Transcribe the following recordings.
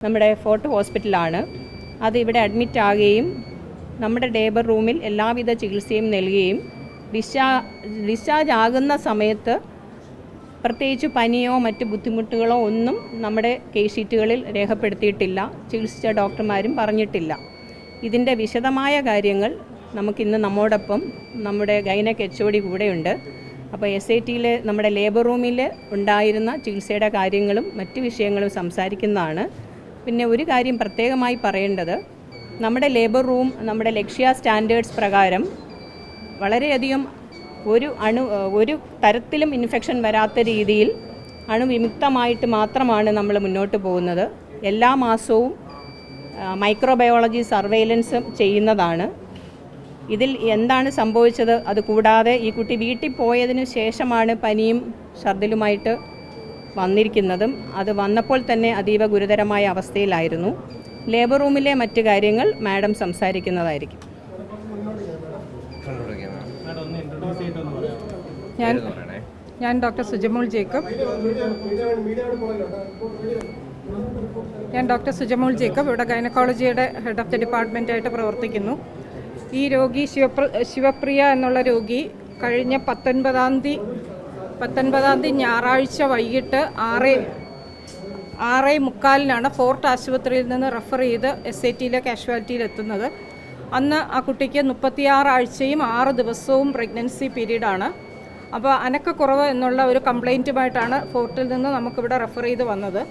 നമ്മുടെ ഫോർട്ട് ഹോസ്പിറ്റലാണ്. അത് ഇവിടെ അഡ്മിറ്റ് ആകുകയും നമ്മുടെ ലേബർ റൂമിൽ എല്ലാവിധ ചികിത്സയും നൽകുകയും ഡിസ്ചാർജ് ആകുന്ന സമയത്ത് പ്രത്യേകിച്ച് പനിയോ മറ്റ് ബുദ്ധിമുട്ടുകളോ ഒന്നും നമ്മുടെ കേസ് ഷീറ്റുകളിൽ രേഖപ്പെടുത്തിയിട്ടില്ല. ചികിത്സിച്ച ഡോക്ടർമാരും പറഞ്ഞിട്ടില്ല. ഇതിൻ്റെ വിശദമായ കാര്യങ്ങൾ നമുക്കിന്ന് നമ്മോടൊപ്പം നമ്മുടെ ഗൈനക് HOD കൂടെയുണ്ട്. അപ്പോൾ SITയിൽ നമ്മുടെ ലേബർ റൂമിൽ ഉണ്ടായിരുന്ന ചികിത്സയുടെ കാര്യങ്ങളും മറ്റ് വിഷയങ്ങളും സംസാരിക്കുന്നതാണ്. പിന്നെ ഒരു കാര്യം പ്രത്യേകമായി പറയേണ്ടത്, നമ്മുടെ ലേബർ റൂം നമ്മുടെ ലക്ഷ്യ സ്റ്റാൻഡേർഡ്സ് പ്രകാരം വളരെയധികം ഒരു തരത്തിലും ഇൻഫെക്ഷൻ വരാത്ത രീതിയിൽ അണുവിമുക്തമായിട്ട് മാത്രമാണ് നമ്മൾ മുന്നോട്ട് പോകുന്നത്. എല്ലാ മാസവും മൈക്രോബയോളജി സർവൈലൻസും ചെയ്യുന്നതാണ്. ഇതിൽ എന്താണ് സംഭവിച്ചത്, അതുകൂടാതെ ഈ കുട്ടി വീട്ടിൽ പോയതിനു ശേഷമാണ് പനിയും ഛർദിലുമായിട്ട് വന്നിരിക്കുന്നതും. അത് വന്നപ്പോൾ തന്നെ അതീവ ഗുരുതരമായ അവസ്ഥയിലായിരുന്നു. ലേബർ റൂമിലെ മറ്റു കാര്യങ്ങൾ മാഡം സംസാരിക്കുന്നതായിരിക്കും. ഞാൻ ഡോക്ടർ സുജമോൾ ജേക്കബ്. ഇവിടെ ഗൈനക്കോളജിയുടെ ഹെഡ് ഓഫ് ദി ഡിപ്പാർട്ട്മെൻറ്റായിട്ട് പ്രവർത്തിക്കുന്നു. ഈ രോഗി ശിവപ്രിയ എന്നുള്ള രോഗി കഴിഞ്ഞ 19-ാം തീയതി ഞായറാഴ്ച വൈകിട്ട് 6:45 ഫോർട്ട് ആശുപത്രിയിൽ നിന്ന് റെഫർ ചെയ്ത് SITയിലെ കാഷ്വാലിറ്റിയിൽ എത്തുന്നത്. അന്ന് ആ കുട്ടിക്ക് 36 ആഴ്ചയും 6 ദിവസവും പ്രഗ്നൻസി പീരീഡാണ്. അപ്പോൾ അനക്കക്കുറവ് എന്നുള്ള ഒരു കംപ്ലയിൻറ്റുമായിട്ടാണ് ഫോർട്ടിൽ നിന്ന് നമുക്കിവിടെ റെഫർ ചെയ്ത് വന്നത്.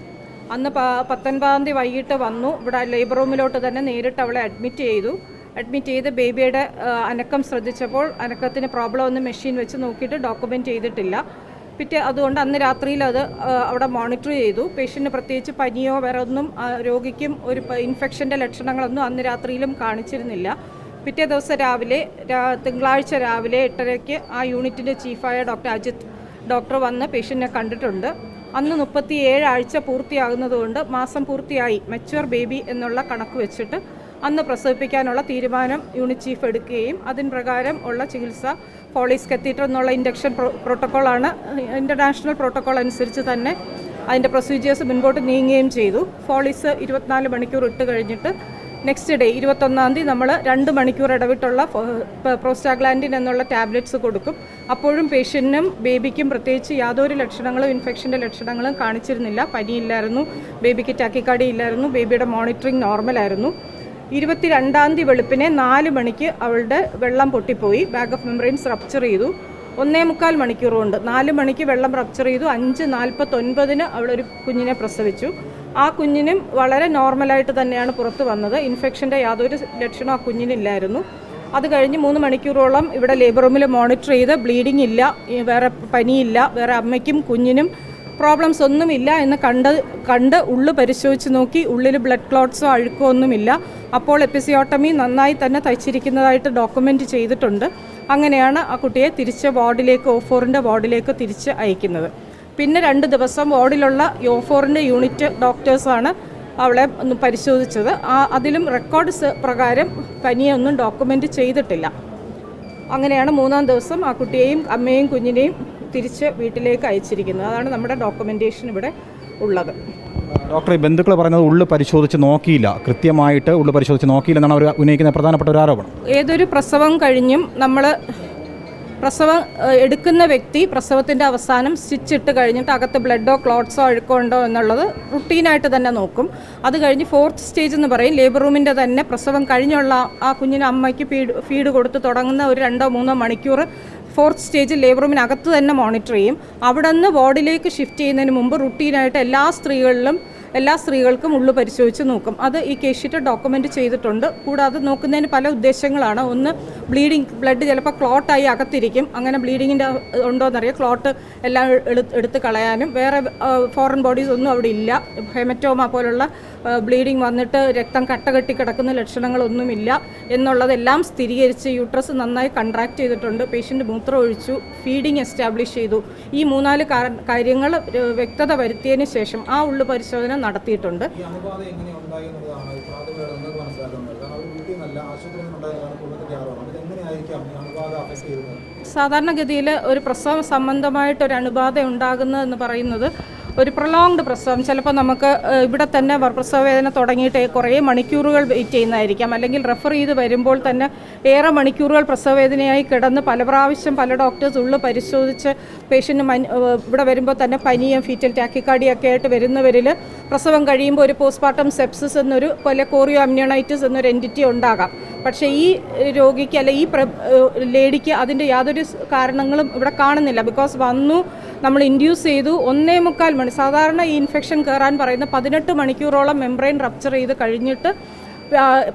അന്ന് 19-ാം തീയതി വൈകിട്ട് വന്നു. ഇവിടെ ലേബർ റൂമിലോട്ട് തന്നെ നേരിട്ട് അവളെ അഡ്മിറ്റ് ചെയ്ത് ബേബിയുടെ അനക്കം ശ്രദ്ധിച്ചപ്പോൾ അനക്കത്തിന് പ്രോബ്ലം ഒന്നും മെഷീൻ വെച്ച് നോക്കിയിട്ട് ഡോക്യുമെൻറ്റ് ചെയ്തിട്ടില്ല. അതുകൊണ്ട് അന്ന് രാത്രിയിൽ അത് അവിടെ മോണിറ്റർ ചെയ്തു. പേഷ്യൻറ്റിന് പ്രത്യേകിച്ച് പനിയോ വേറെ ഒന്നും രോഗിക്കും ഒരു ഇൻഫെക്ഷൻ്റെ ലക്ഷണങ്ങളൊന്നും അന്ന് രാത്രിയിലും കാണിച്ചിരുന്നില്ല. പിറ്റേ ദിവസം തിങ്കളാഴ്ച രാവിലെ 8:30 ആ യൂണിറ്റിൻ്റെ ചീഫായ ഡോക്ടർ അജിത് ഡോക്ടർ വന്ന് പേഷ്യൻറ്റിനെ കണ്ടിട്ടുണ്ട്. അന്ന് 37 ആഴ്ച പൂർത്തിയാകുന്നതുകൊണ്ട് മാസം പൂർത്തിയായി മെച്വർ ബേബി എന്നുള്ള കണക്ക് വെച്ചിട്ട് അന്ന് പ്രസവിപ്പിക്കാനുള്ള തീരുമാനം യൂണിറ്റ് ചീഫ് എടുക്കുകയും അതിന് പ്രകാരം ഉള്ള ചികിത്സ ഫോളീസ് കത്തീറ്റർ എന്നുള്ള ഇൻഡക്ഷൻ പ്രോട്ടോക്കോളാണ്. ഇൻ്റർനാഷണൽ പ്രോട്ടോക്കോൾ അനുസരിച്ച് തന്നെ അതിൻ്റെ പ്രൊസീജിയേഴ്സ് മുൻപോട്ട് നീങ്ങുകയും ചെയ്തു. ഫോളീസ് 24 മണിക്കൂർ ഇട്ട് കഴിഞ്ഞിട്ട് നെക്സ്റ്റ് ഡേ 21-ാം തീയതി നമ്മൾ 2 മണിക്കൂർ ഇടവിട്ടുള്ള പ്രോസ്റ്റാഗ്ലാൻഡിൻ എന്നുള്ള ടാബ്ലറ്റ്സ് കൊടുക്കും. അപ്പോഴും പേഷ്യൻറ്റിനും ബേബിക്കും പ്രത്യേകിച്ച് യാതൊരു ലക്ഷണങ്ങളും ഇൻഫെക്ഷൻ്റെ ലക്ഷണങ്ങളും കാണിച്ചിരുന്നില്ല. പനിയില്ലായിരുന്നു, ബേബിക്ക് ടാക്കിക്കാർഡി ഇല്ലായിരുന്നു, ബേബിയുടെ മോണിറ്ററിങ് നോർമലായിരുന്നു. 22-ാം തീയതി വെളുപ്പിനെ 4 മണിക്ക് അവളുടെ വെള്ളം പൊട്ടിപ്പോയി, ബാഗ് ഓഫ് മെമ്പറൈൻസ് റപ്ചർ ചെയ്തു. 1.25 മണിക്കൂർ കൊണ്ട് 4 മണിക്ക് വെള്ളം റപ്ചർ ചെയ്തു. 5:49 അവളൊരു കുഞ്ഞിനെ പ്രസവിച്ചു. ആ കുഞ്ഞിനും വളരെ നോർമലായിട്ട് തന്നെയാണ് പുറത്ത് വന്നത്. ഇൻഫെക്ഷൻ്റെ യാതൊരു ലക്ഷണവും ആ കുഞ്ഞിനില്ലായിരുന്നു. അത് കഴിഞ്ഞ് 3 മണിക്കൂറോളം ഇവിടെ ലേബർ റൂമിൽ മോണിറ്റർ ചെയ്ത് ബ്ലീഡിംഗ് ഇല്ല, വേറെ പനിയില്ല, വേറെ അമ്മയ്ക്കും കുഞ്ഞിനും പ്രോബ്ലംസ് ഒന്നുമില്ല എന്ന് കണ്ട് ഉള്ളു പരിശോധിച്ച് നോക്കി. ഉള്ളിൽ ബ്ലഡ് ക്ലോട്ട്സോ അഴുക്കോ ഒന്നുമില്ല. അപ്പോൾ എപ്പിസിയോട്ടമി നന്നായി തന്നെ തയ്ച്ചിരിക്കുന്നതായിട്ട് ഡോക്യുമെൻറ്റ് ചെയ്തിട്ടുണ്ട്. അങ്ങനെയാണ് ആ കുട്ടിയെ തിരിച്ച് O4ൻ്റെ വാർഡിലേക്ക് തിരിച്ച് അയക്കുന്നത്. പിന്നെ 2 ദിവസം വാർഡിലുള്ള O4ൻ്റെ യൂണിറ്റ് ഡോക്ടേഴ്സാണ് അവളെ ഒന്ന് പരിശോധിച്ചത്. അതിലും റെക്കോർഡ്സ് പ്രകാരം പനിയൊന്നും ഡോക്യുമെൻറ്റ് ചെയ്തിട്ടില്ല. അങ്ങനെയാണ് 3-ാം ദിവസം ആ കുട്ടിയെയും അമ്മയെയും കുഞ്ഞിനെയും തിരിച്ച് വീട്ടിലേക്ക് അയച്ചിരിക്കുന്നത്. അതാണ് നമ്മുടെ ഡോക്യുമെൻറ്റേഷൻ ഇവിടെ ഉള്ളത്. ഡോക്ടറെ, ബന്ധുക്കൾ പറയുന്നത് ഉള്ളു പരിശോധിച്ച് നോക്കിയില്ല, കൃത്യമായിട്ട് ഉള്ളു പരിശോധിച്ച് നോക്കിയില്ലെന്നാണ് അവർ ഉന്നയിക്കുന്ന പ്രധാനപ്പെട്ട ഒരു ആരോപണം. ഏതൊരു പ്രസവം കഴിഞ്ഞും പ്രസവം എടുക്കുന്ന വ്യക്തി പ്രസവത്തിൻ്റെ അവസാനം സ്റ്റിച്ച് ഇട്ട് കഴിഞ്ഞിട്ട് അകത്ത് ബ്ലഡോ ക്ലോട്ട്സോ അഴുക്കോ ഉണ്ടോ എന്നുള്ളത് റുട്ടീനായിട്ട് തന്നെ നോക്കും. അത് കഴിഞ്ഞ് 4th സ്റ്റേജ് എന്ന് പറയും. ലേബർ റൂമിൻ്റെ തന്നെ പ്രസവം കഴിഞ്ഞുള്ള ആ കുഞ്ഞിന് അമ്മയ്ക്ക് ഫീഡ് കൊടുത്ത് തുടങ്ങുന്ന ഒരു 2-3 മണിക്കൂർ 4th സ്റ്റേജിൽ ലേബർ റൂമിനകത്ത് തന്നെ മോണിറ്റർ ചെയ്യും. അവിടെ നിന്ന് വാർഡിലേക്ക് ഷിഫ്റ്റ് ചെയ്യുന്നതിന് മുമ്പ് റുട്ടീനായിട്ട് എല്ലാ സ്ത്രീകൾക്കും ഉള്ളു പരിശോധിച്ച് നോക്കും. അത് ഈ കേസ് ഷീറ്റ് ഡോക്യുമെൻ്റ് ചെയ്തിട്ടുണ്ട്. കൂടാതെ നോക്കുന്നതിന് പല ഉദ്ദേശങ്ങളാണ്. ഒന്ന്, ബ്ലഡ് ചിലപ്പോൾ ക്ലോട്ടായി അകത്തിരിക്കും. അങ്ങനെ ബ്ലീഡിങ്ങിൻ്റെ ഉണ്ടോയെന്നറിയാം. ക്ലോട്ട് എല്ലാം എടുത്ത് കളയാനും. വേറെ ഫോറിൻ ബോഡീസ് ഒന്നും അവിടെ ഇല്ല. ഹെമറ്റോമ പോലുള്ള ബ്ലീഡിങ് വന്നിട്ട് രക്തം കട്ടകെട്ടി കിടക്കുന്ന ലക്ഷണങ്ങളൊന്നുമില്ല എന്നുള്ളതെല്ലാം സ്ഥിരീകരിച്ച് യൂട്രസ് നന്നായി കൺട്രാക്ട് ചെയ്തിട്ടുണ്ട്. പേഷ്യൻ്റ് മൂത്രം ഒഴിച്ചു, ഫീഡിങ് എസ്റ്റാബ്ലിഷ് ചെയ്തു. ഈ 3-4 കാര്യങ്ങൾ വ്യക്തത വരുത്തിയതിന് ശേഷം ആ ഉള്ളു പരിശോധന നടത്തിയിട്ടുണ്ട്. സാധാരണഗതിയിൽ ഒരു പ്രസവ സംബന്ധമായിട്ടൊരു അണുബാധ ഉണ്ടാകുന്നതെന്ന് പറയുന്നത് ഒരു പ്രൊലോങ്ഡ് പ്രസവം, ചിലപ്പോൾ നമുക്ക് ഇവിടെ തന്നെ പ്രസവ വേദന തുടങ്ങിയിട്ട് കുറേ മണിക്കൂറുകൾ വെയിറ്റ് ചെയ്യുന്നതായിരിക്കാം, അല്ലെങ്കിൽ റെഫർ ചെയ്ത് വരുമ്പോൾ തന്നെ ഏറെ മണിക്കൂറുകൾ പ്രസവവേദനയായി കിടന്ന് പല പ്രാവശ്യം പല ഡോക്ടേഴ്സ് ഉള്ളു പരിശോധിച്ച് പേഷ്യൻ്റ് ഇവിടെ വരുമ്പോൾ തന്നെ പനിയും ഫീറ്റൽ ടാക്കിക്കാർഡിയൊക്കെ ആയിട്ട് വരുന്നവരിൽ പ്രസവം കഴിയുമ്പോൾ ഒരു പോസ്റ്റ്മോർട്ടം സെപ്സിസ് എന്നൊരു കോറിയോ അമ്നിയോണൈറ്റിസ് എന്നൊരു എൻറ്റിറ്റി ഉണ്ടാകാം. പക്ഷേ ഈ രോഗിക്ക് അല്ലെ ഈ ലേഡിക്ക് അതിൻ്റെ യാതൊരു കാരണങ്ങളും ഇവിടെ കാണുന്നില്ല. ബിക്കോസ് വന്നു, നമ്മൾ ഇൻഡ്യൂസ് ചെയ്തു, 1.25 മണി, സാധാരണ ഈ ഇൻഫെക്ഷൻ കയറാൻ പറയുന്ന 18 മണിക്കൂറോളം മെംബ്രെയിൻ റപ്ചർ ചെയ്ത് കഴിഞ്ഞിട്ട്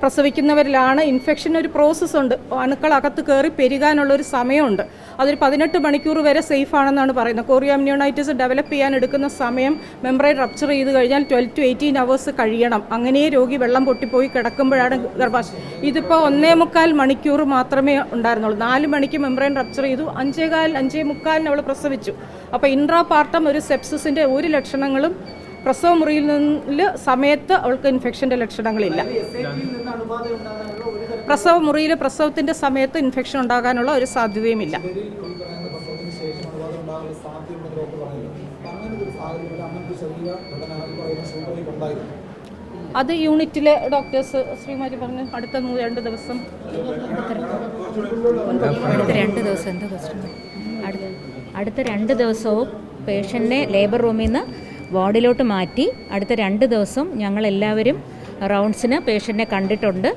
പ്രസവിക്കുന്നവരിലാണ് ഇൻഫെക്ഷൻ ഒരു പ്രോസസ്സുണ്ട്, അണുക്കൾ അകത്ത് കയറി പെരുകാനുള്ളൊരു സമയമുണ്ട്. അതൊരു 18 മണിക്കൂർ വരെ സേഫ് ആണെന്നാണ് പറയുന്നത്. കോറിയോ അമ്നിയോണൈറ്റിസ് ഡെവലപ്പ് ചെയ്യാൻ എടുക്കുന്ന സമയം മെംബ്രെയിൻ റപ്ചർ ചെയ്ത് കഴിഞ്ഞാൽ 12 to 18 hours കഴിയണം. അങ്ങനെ രോഗി വെള്ളം പൊട്ടിപ്പോയി കിടക്കുമ്പോഴാണ് ഗർഭാശയം. ഇതിപ്പോൾ 1.25 മണിക്കൂർ മാത്രമേ ഉണ്ടായിരുന്നുള്ളൂ. 4 മണിക്ക് മെംബ്രെയിൻ റപ്ചർ ചെയ്തു, 5:15, 5:45 അവൾ പ്രസവിച്ചു. അപ്പോൾ ഇൻട്രാ പാർട്ടം ഒരു സെപ്സിസിൻ്റെ ഒരു ലക്ഷണങ്ങളും പ്രസവ മുറിയിൽ നിന്ന് സമയത്ത് അവൾക്ക് ഇൻഫെക്ഷൻ്റെ ലക്ഷണങ്ങളില്ല. പ്രസവ മുറിയിൽ പ്രസവത്തിൻ്റെ സമയത്ത് ഇൻഫെക്ഷൻ ഉണ്ടാകാനുള്ള ഒരു സാധ്യതയുമില്ല. അത് യൂണിറ്റിലെ ഡോക്ടേഴ്സ് ശ്രീമാരി പറഞ്ഞു അടുത്ത 2 ദിവസം അടുത്ത 2 ദിവസവും പേഷ്യൻറ്റിനെ ലേബർ റൂമിൽ നിന്ന് വാർഡിലോട്ട് മാറ്റി അടുത്ത 2 ദിവസം ഞങ്ങളെല്ലാവരും റൗണ്ട്സിന് പേഷ്യൻറ്റിനെ കണ്ടിട്ടുണ്ട്.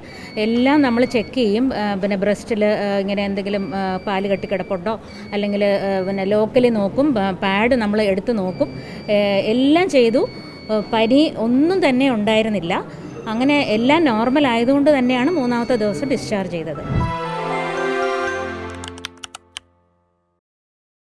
എല്ലാം നമ്മൾ ചെക്ക് ചെയ്യും. പിന്നെ ബ്രസ്റ്റിൽ ഇങ്ങനെ എന്തെങ്കിലും പാല് കെട്ടിക്കിടപ്പുണ്ടോ, അല്ലെങ്കിൽ പിന്നെ ലോക്കലി നോക്കും, പാഡ് നമ്മൾ എടുത്ത് നോക്കും, എല്ലാം ചെയ്തു. പനി ഒന്നും തന്നെ ഉണ്ടായിരുന്നില്ല. അങ്ങനെ എല്ലാം നോർമൽ ആയതുകൊണ്ട് തന്നെയാണ് 3-ാമത്തെ ദിവസം ഡിസ്ചാർജ് ചെയ്തത്.